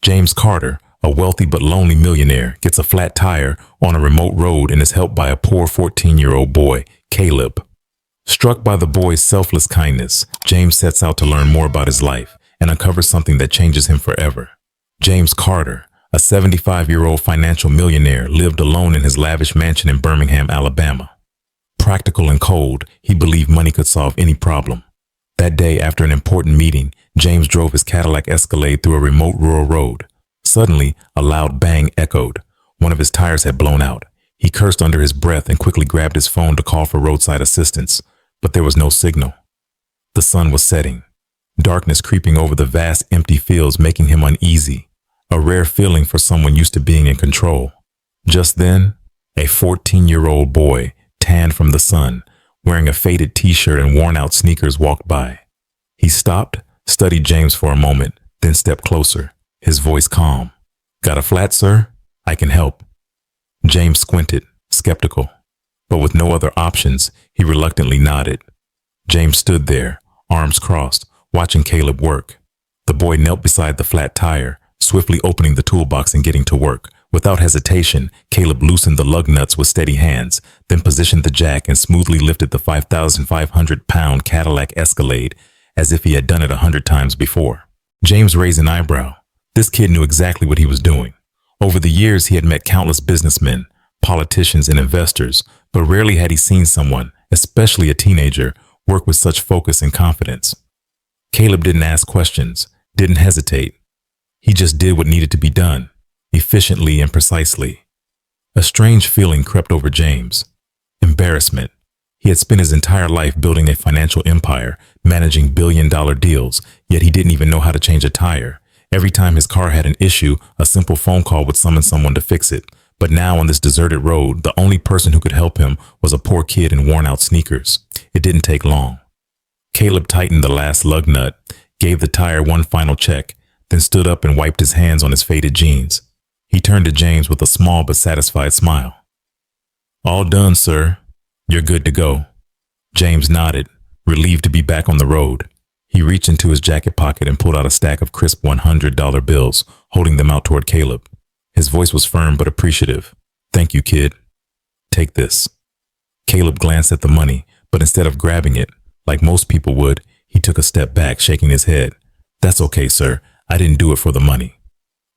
James Carter, a wealthy but lonely millionaire, gets a flat tire on a remote road and is helped by a poor 14-year-old boy, Caleb. Struck by the boy's selfless kindness, James sets out to learn more about his life and uncovers something that changes him forever. James Carter, a 75-year-old financial millionaire, lived alone in his lavish mansion in Birmingham, Alabama. Practical and cold, he believed money could solve any problem. That day, after an important meeting, James drove his Cadillac Escalade through a remote rural road. Suddenly, a loud bang echoed. One of his tires had blown out. He cursed under his breath and quickly grabbed his phone to call for roadside assistance, but there was no signal. The sun was setting, darkness creeping over the vast empty fields, making him uneasy, a rare feeling for someone used to being in control. Just then, a 14-year-old boy, tanned from the sun, wearing a faded t-shirt and worn-out sneakers, walked by. He stopped, studied James for a moment, then stepped closer, his voice calm. "Got a flat, sir? I can help." James squinted, skeptical, but with no other options, he reluctantly nodded. James stood there, arms crossed, watching Caleb work. The boy knelt beside the flat tire, swiftly opening the toolbox and getting to work. Without hesitation, Caleb loosened the lug nuts with steady hands, then positioned the jack and smoothly lifted the 5,500-pound Cadillac Escalade as if he had done it 100 times before. James raised an eyebrow. This kid knew exactly what he was doing. Over the years, he had met countless businessmen, politicians, and investors, but rarely had he seen someone, especially a teenager, work with such focus and confidence. Caleb didn't ask questions, didn't hesitate. He just did what needed to be done, efficiently and precisely. A strange feeling crept over James. Embarrassment. He had spent his entire life building a financial empire, managing billion-dollar deals, yet he didn't even know how to change a tire. Every time his car had an issue, a simple phone call would summon someone to fix it. But now on this deserted road, the only person who could help him was a poor kid in worn-out sneakers. It didn't take long. Caleb tightened the last lug nut, gave the tire one final check, then stood up and wiped his hands on his faded jeans. He turned to James with a small but satisfied smile. "All done, sir. You're good to go." James nodded, relieved to be back on the road. He reached into his jacket pocket and pulled out a stack of crisp $100 bills, holding them out toward Caleb. His voice was firm but appreciative. "Thank you, kid. Take this." Caleb glanced at the money, but instead of grabbing it, like most people would, he took a step back, shaking his head. "That's okay, sir. I didn't do it for the money."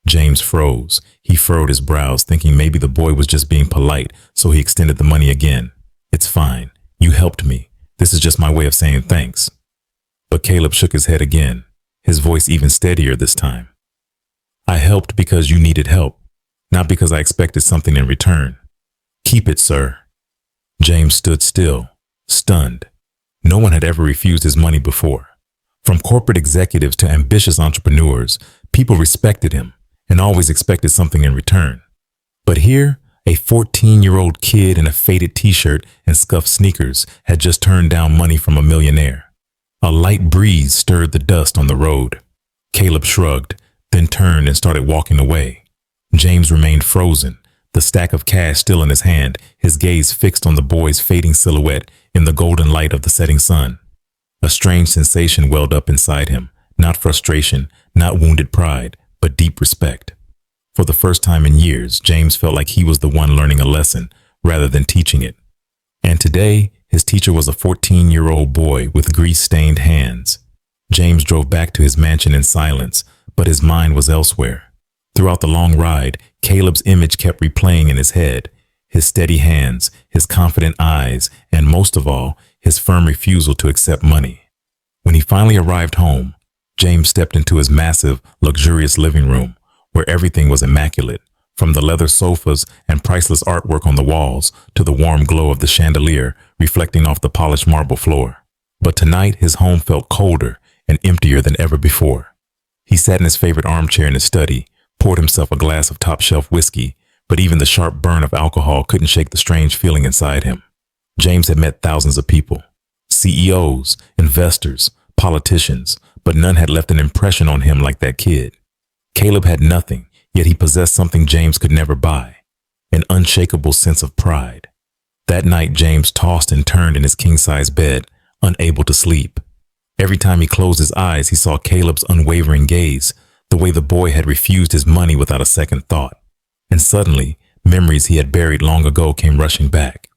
James froze. He furrowed his brows, thinking maybe the boy was just being polite, so he extended the money again. "It's fine. You helped me. This is just my way of saying thanks." But Caleb shook his head again, his voice even steadier this time. "I helped because you needed help, not because I expected something in return. Keep it, sir." James stood still, stunned. No one had ever refused his money before. From corporate executives to ambitious entrepreneurs, people respected him and always expected something in return. But here, a 14-year-old kid in a faded t-shirt and scuffed sneakers had just turned down money from a millionaire. A light breeze stirred the dust on the road. Caleb shrugged, then turned and started walking away. James remained frozen, the stack of cash still in his hand, his gaze fixed on the boy's fading silhouette in the golden light of the setting sun. A strange sensation welled up inside him, not frustration, not wounded pride, but deep respect. For the first time in years, James felt like he was the one learning a lesson rather than teaching it. And today, his teacher was a 14-year-old boy with grease-stained hands. James drove back to his mansion in silence, but his mind was elsewhere. Throughout the long ride, Caleb's image kept replaying in his head. His steady hands, his confident eyes, and most of all, his firm refusal to accept money. When he finally arrived home, James stepped into his massive, luxurious living room, where everything was immaculate, from the leather sofas and priceless artwork on the walls to the warm glow of the chandelier reflecting off the polished marble floor. But tonight, his home felt colder and emptier than ever before. He sat in his favorite armchair in his study, poured himself a glass of top-shelf whiskey, but even the sharp burn of alcohol couldn't shake the strange feeling inside him. James had met thousands of people, CEOs, investors, politicians, but none had left an impression on him like that kid. Caleb had nothing, yet he possessed something James could never buy, an unshakable sense of pride. That night, James tossed and turned in his king-size bed, unable to sleep. Every time he closed his eyes, he saw Caleb's unwavering gaze, the way the boy had refused his money without a second thought. And suddenly, memories he had buried long ago came rushing back.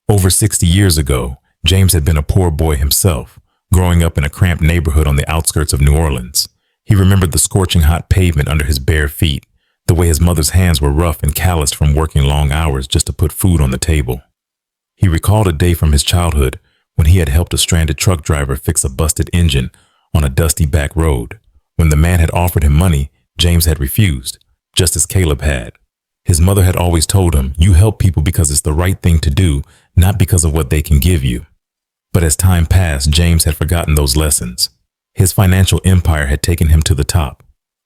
Over 60 years ago, James had been a poor boy himself, growing up in a cramped neighborhood on the outskirts of New Orleans. He remembered the scorching hot pavement under his bare feet, the way his mother's hands were rough and calloused from working long hours just to put food on the table. He recalled a day from his childhood when he had helped a stranded truck driver fix a busted engine on a dusty back road. When the man had offered him money, James had refused, just as Caleb had. His mother had always told him, "You help people because it's the right thing to do, not because of what they can give you." But as time passed, James had forgotten those lessons. His financial empire had taken him to the top,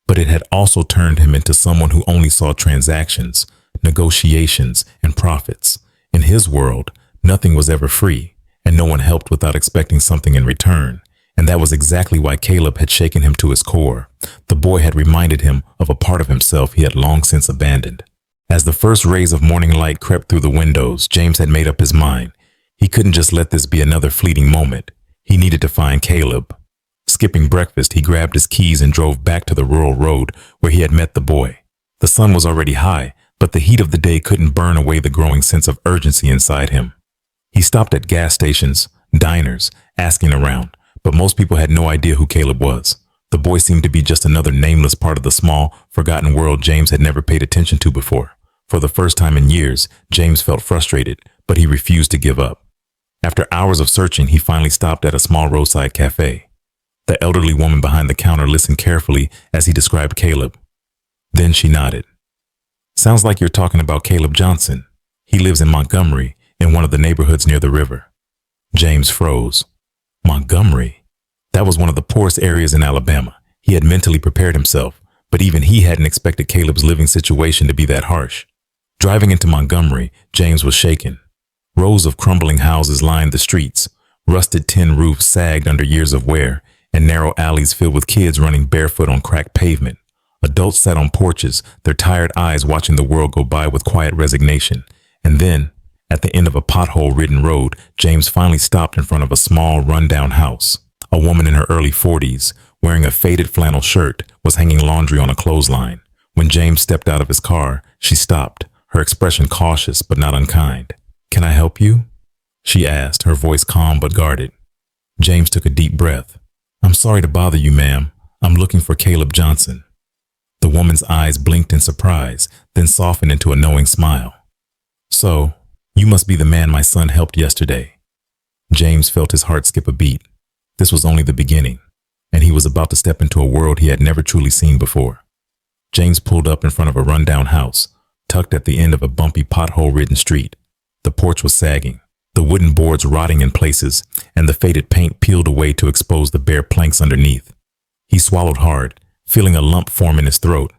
but it had also turned him into someone who only saw transactions, negotiations, and profits. In his world, nothing was ever free, and no one helped without expecting something in return. And that was exactly why Caleb had shaken him to his core. The boy had reminded him of a part of himself he had long since abandoned. As the first rays of morning light crept through the windows, James had made up his mind. He couldn't just let this be another fleeting moment. He needed to find Caleb. Skipping breakfast, he grabbed his keys and drove back to the rural road where he had met the boy. The sun was already high, but the heat of the day couldn't burn away the growing sense of urgency inside him. He stopped at gas stations, diners, asking around, but most people had no idea who Caleb was. The boy seemed to be just another nameless part of the small, forgotten world James had never paid attention to before. For the first time in years, James felt frustrated, but he refused to give up. After hours of searching, he finally stopped at a small roadside cafe. The elderly woman behind the counter listened carefully as he described Caleb. Then she nodded. "Sounds like you're talking about Caleb Johnson. He lives in Montgomery, in one of the neighborhoods near the river." James froze. Montgomery? That was one of the poorest areas in Alabama. He had mentally prepared himself, but even he hadn't expected Caleb's living situation to be that harsh. Driving into Montgomery, James was shaken. Rows of crumbling houses lined the streets. Rusted tin roofs sagged under years of wear, and narrow alleys filled with kids running barefoot on cracked pavement. Adults sat on porches, their tired eyes watching the world go by with quiet resignation. And then, at the end of a pothole-ridden road, James finally stopped in front of a small, run-down house. A woman in her early 40s, wearing a faded flannel shirt, was hanging laundry on a clothesline. When James stepped out of his car, she stopped, her expression cautious but not unkind. "Can I help you?" she asked, her voice calm but guarded. James took a deep breath. "I'm sorry to bother you, ma'am. I'm looking for Caleb Johnson." The woman's eyes blinked in surprise, then softened into a knowing smile. "So, you must be the man my son helped yesterday." James felt his heart skip a beat. This was only the beginning, and he was about to step into a world he had never truly seen before. James pulled up in front of a rundown house, tucked at the end of a bumpy pothole-ridden street. The porch was sagging, the wooden boards rotting in places, and the faded paint peeled away to expose the bare planks underneath. He swallowed hard, feeling a lump form in his throat.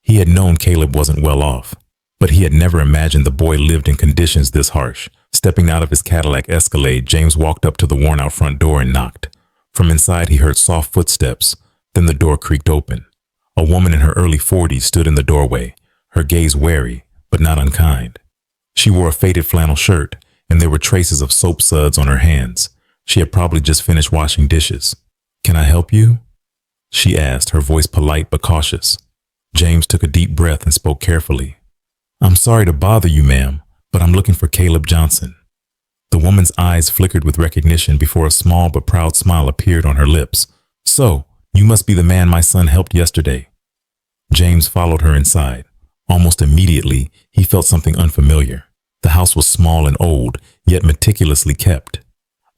He had known Caleb wasn't well off, but he had never imagined the boy lived in conditions this harsh. Stepping out of his Cadillac Escalade, James walked up to the worn-out front door and knocked. From inside, he heard soft footsteps. Then the door creaked open. A woman in her early 40s stood in the doorway, her gaze wary, but not unkind. She wore a faded flannel shirt, and there were traces of soap suds on her hands. She had probably just finished washing dishes. "Can I help you?" she asked, her voice polite but cautious. James took a deep breath and spoke carefully. "I'm sorry to bother you, ma'am, but I'm looking for Caleb Johnson." The woman's eyes flickered with recognition before a small but proud smile appeared on her lips. "So, you must be the man my son helped yesterday." James followed her inside. Almost immediately, he felt something unfamiliar. The house was small and old, yet meticulously kept.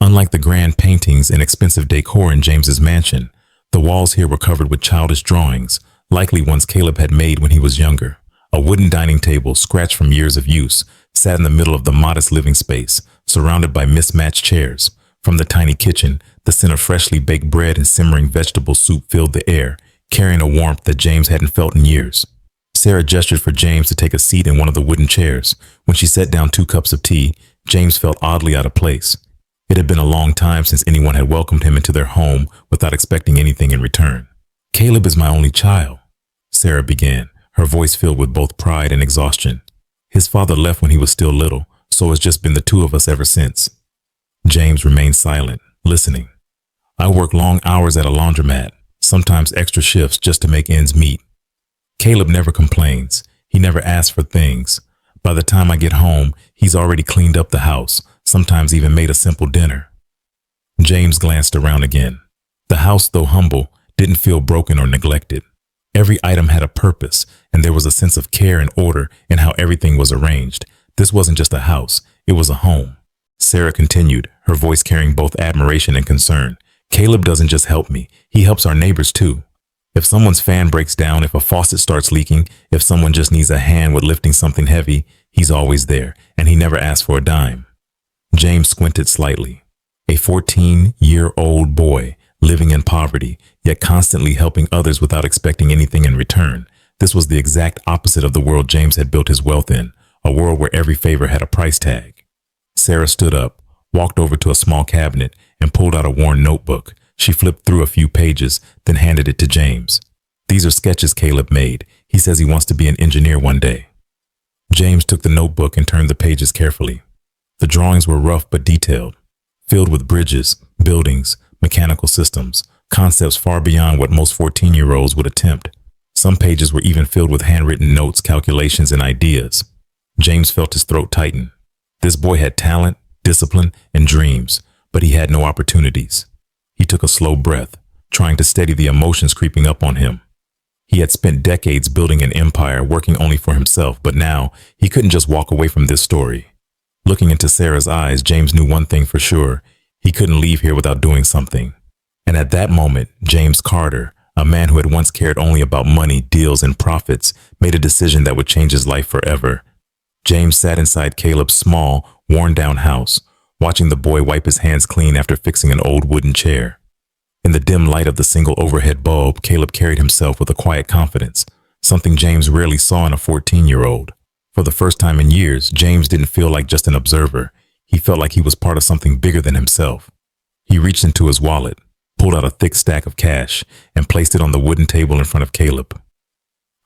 Unlike the grand paintings and expensive decor in James's mansion, the walls here were covered with childish drawings, likely ones Caleb had made when he was younger. A wooden dining table, scratched from years of use, sat in the middle of the modest living space, surrounded by mismatched chairs. From the tiny kitchen, the scent of freshly baked bread and simmering vegetable soup filled the air, carrying a warmth that James hadn't felt in years. Sarah gestured for James to take a seat in one of the wooden chairs. When she set down 2 cups of tea, James felt oddly out of place. It had been a long time since anyone had welcomed him into their home without expecting anything in return. "Caleb is my only child," Sarah began, her voice filled with both pride and exhaustion. "His father left when he was still little, so it's just been the 2 of us ever since." James remained silent, listening. "I work long hours at a laundromat," sometimes extra shifts just to make ends meet. Caleb never complains. He never asks for things. By the time I get home, he's already cleaned up the house, sometimes even made a simple dinner. James glanced around again. The house, though humble, didn't feel broken or neglected. Every item had a purpose, and there was a sense of care and order in how everything was arranged. This wasn't just a house, it was a home. Sarah continued, her voice carrying both admiration and concern. Caleb doesn't just help me, he helps our neighbors too. If someone's fan breaks down, if a faucet starts leaking, if someone just needs a hand with lifting something heavy, he's always there, and he never asks for a dime. James squinted slightly. A 14-year-old boy living in poverty, yet constantly helping others without expecting anything in return. This was the exact opposite of the world James had built his wealth in, a world where every favor had a price tag. Sarah stood up, walked over to a small cabinet, and pulled out a worn notebook. She flipped through a few pages, then handed it to James. These are sketches Caleb made. He says he wants to be an engineer one day. James took the notebook and turned the pages carefully. The drawings were rough but detailed, filled with bridges, buildings, mechanical systems, concepts far beyond what most 14-year-olds would attempt. Some pages were even filled with handwritten notes, calculations, and ideas. James felt his throat tighten. This boy had talent, discipline, and dreams, but he had no opportunities. He took a slow breath, trying to steady the emotions creeping up on him. He had spent decades building an empire, working only for himself, but now he couldn't just walk away from this story. Looking into Sarah's eyes, James knew one thing for sure. He couldn't leave here without doing something. And at that moment, James Carter, a man who had once cared only about money, deals, and profits, made a decision that would change his life forever. James sat inside Caleb's small, worn-down house, watching the boy wipe his hands clean after fixing an old wooden chair. In the dim light of the single overhead bulb, Caleb carried himself with a quiet confidence, something James rarely saw in a 14-year-old. For the first time in years, James didn't feel like just an observer. He felt like he was part of something bigger than himself. He reached into his wallet, pulled out a thick stack of cash, and placed it on the wooden table in front of Caleb.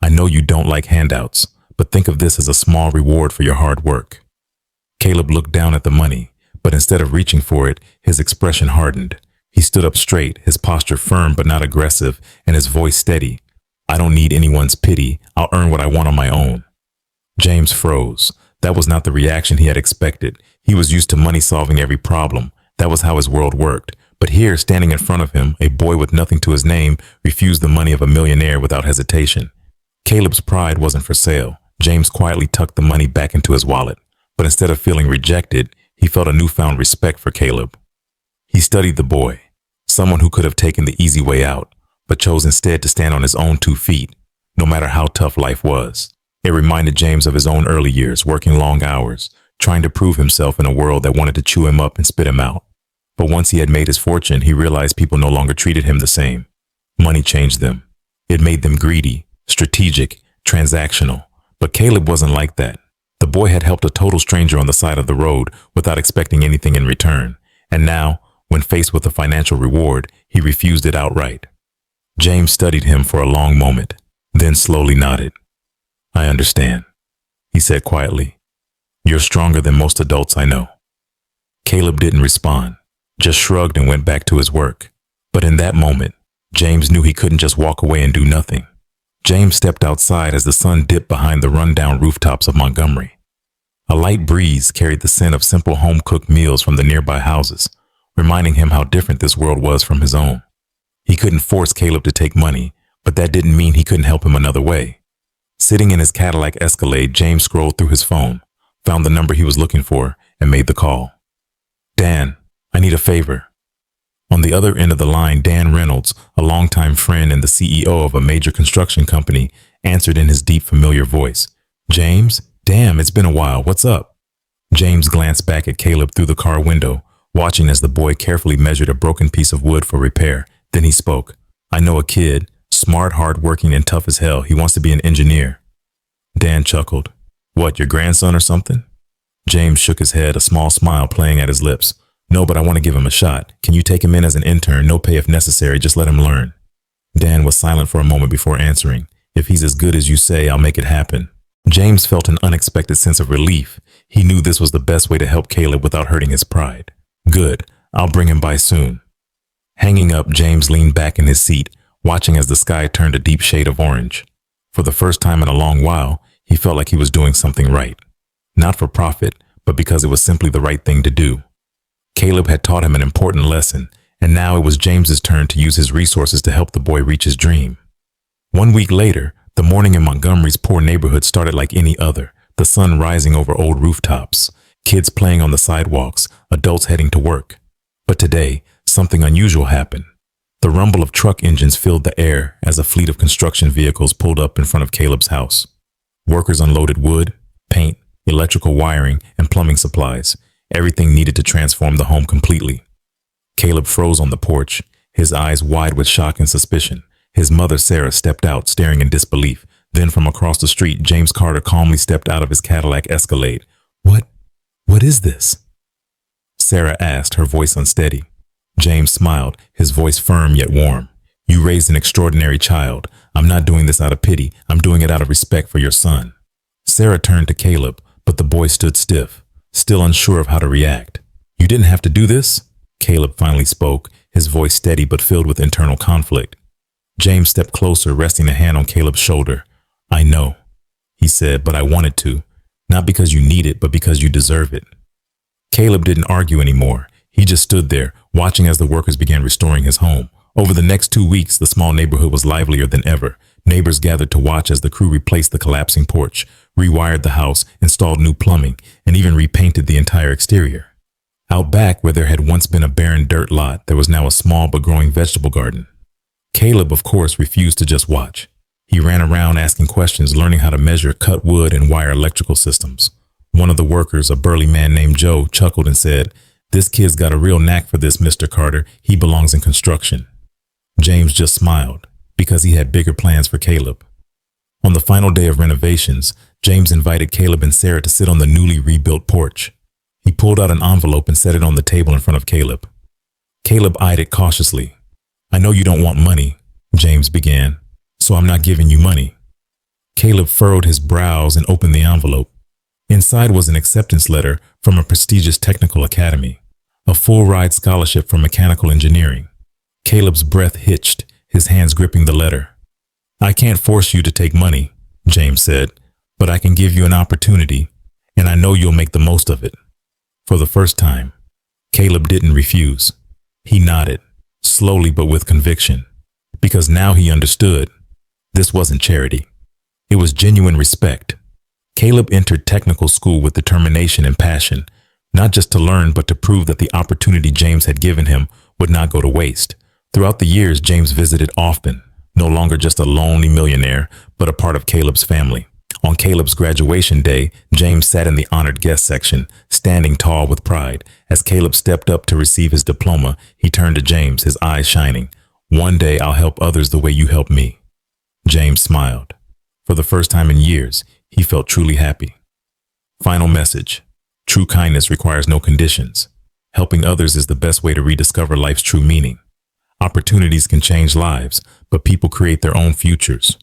I know you don't like handouts, but think of this as a small reward for your hard work. Caleb looked down at the money, but instead of reaching for it, his expression hardened. He stood up straight, his posture firm but not aggressive, and his voice steady. I don't need anyone's pity. I'll earn what I want on my own. James froze. That was not the reaction he had expected. He was used to money solving every problem. That was how his world worked. But here, standing in front of him, a boy with nothing to his name refused the money of a millionaire without hesitation. Caleb's pride wasn't for sale. James quietly tucked the money back into his wallet. But instead of feeling rejected, he felt a newfound respect for Caleb. He studied the boy, someone who could have taken the easy way out, but chose instead to stand on his own 2 feet, no matter how tough life was. It reminded James of his own early years, working long hours, trying to prove himself in a world that wanted to chew him up and spit him out. But once he had made his fortune, he realized people no longer treated him the same. Money changed them. It made them greedy, strategic, transactional. But Caleb wasn't like that. The boy had helped a total stranger on the side of the road without expecting anything in return. And now, when faced with a financial reward, he refused it outright. James studied him for a long moment, then slowly nodded. I understand, he said quietly. You're stronger than most adults I know. Caleb didn't respond, just shrugged and went back to his work. But in that moment, James knew he couldn't just walk away and do nothing. James stepped outside as the sun dipped behind the run-down rooftops of Montgomery. A light breeze carried the scent of simple home-cooked meals from the nearby houses, reminding him how different this world was from his own. He couldn't force Caleb to take money, but that didn't mean he couldn't help him another way. Sitting in his Cadillac Escalade, James scrolled through his phone, found the number he was looking for, and made the call. Dan, I need a favor. On the other end of the line, Dan Reynolds, a longtime friend and the CEO of a major construction company, answered in his deep, familiar voice. James? Damn, it's been a while. What's up? James glanced back at Caleb through the car window, watching as the boy carefully measured a broken piece of wood for repair. Then he spoke. I know a kid, smart, hardworking, and tough as hell. He wants to be an engineer. Dan chuckled. What, your grandson or something? James shook his head, a small smile playing at his lips. No, but I want to give him a shot. Can you take him in as an intern? No pay if necessary. Just let him learn. Dan was silent for a moment before answering. If he's as good as you say, I'll make it happen. James felt an unexpected sense of relief. He knew this was the best way to help Caleb without hurting his pride. Good. I'll bring him by soon. Hanging up, James leaned back in his seat, watching as the sky turned a deep shade of orange. For the first time in a long while, he felt like he was doing something right. Not for profit, but because it was simply the right thing to do. Caleb had taught him an important lesson, and now it was James's turn to use his resources to help the boy reach his dream. 1 week later, the morning in Montgomery's poor neighborhood started like any other, the sun rising over old rooftops, kids playing on the sidewalks, adults heading to work. But today, something unusual happened. The rumble of truck engines filled the air as a fleet of construction vehicles pulled up in front of Caleb's house. Workers unloaded wood, paint, electrical wiring, and plumbing supplies, everything needed to transform the home completely. Caleb froze on the porch, his eyes wide with shock and suspicion. His mother, Sarah, stepped out, staring in disbelief. Then from across the street, James Carter calmly stepped out of his Cadillac Escalade. What is this?" Sarah asked, her voice unsteady. James smiled, his voice firm yet warm. "You raised an extraordinary child. I'm not doing this out of pity. I'm doing it out of respect for your son." Sarah turned to Caleb, but the boy stood stiff, still unsure of how to react. "You didn't have to do this?" Caleb finally spoke, his voice steady but filled with internal conflict. James stepped closer, resting a hand on Caleb's shoulder. "I know," he said, "but I wanted to. Not because you need it, but because you deserve it." Caleb didn't argue anymore. He just stood there, watching as the workers began restoring his home. Over the next 2 weeks, the small neighborhood was livelier than ever. Neighbors gathered to watch as the crew replaced the collapsing porch, rewired the house, installed new plumbing, and even repainted the entire exterior. Out back, where there had once been a barren dirt lot, there was now a small but growing vegetable garden. Caleb, of course, refused to just watch. He ran around asking questions, learning how to measure, cut wood, and wire electrical systems. One of the workers, a burly man named Joe, chuckled and said, "This kid's got a real knack for this, Mr. Carter. He belongs in construction." James just smiled, because he had bigger plans for Caleb. On the final day of renovations, James invited Caleb and Sarah to sit on the newly rebuilt porch. He pulled out an envelope and set it on the table in front of Caleb. Caleb eyed it cautiously. "I know you don't want money," James began, "so I'm not giving you money." Caleb furrowed his brows and opened the envelope. Inside was an acceptance letter from a prestigious technical academy, a full-ride scholarship for mechanical engineering. Caleb's breath hitched, his hands gripping the letter. "I can't force you to take money," James said, "but I can give you an opportunity, and I know you'll make the most of it." For the first time, Caleb didn't refuse. He nodded, slowly but with conviction, because now he understood. This wasn't charity. It was genuine respect. Caleb entered technical school with determination and passion, not just to learn, but to prove that the opportunity James had given him would not go to waste. Throughout the years, James visited often, no longer just a lonely millionaire, but a part of Caleb's family. On Caleb's graduation day, James sat in the honored guest section, standing tall with pride. As Caleb stepped up to receive his diploma, he turned to James, his eyes shining. "One day I'll help others the way you helped me." James smiled. For the first time in years, he felt truly happy. Final message. True kindness requires no conditions. Helping others is the best way to rediscover life's true meaning. Opportunities can change lives, but people create their own futures.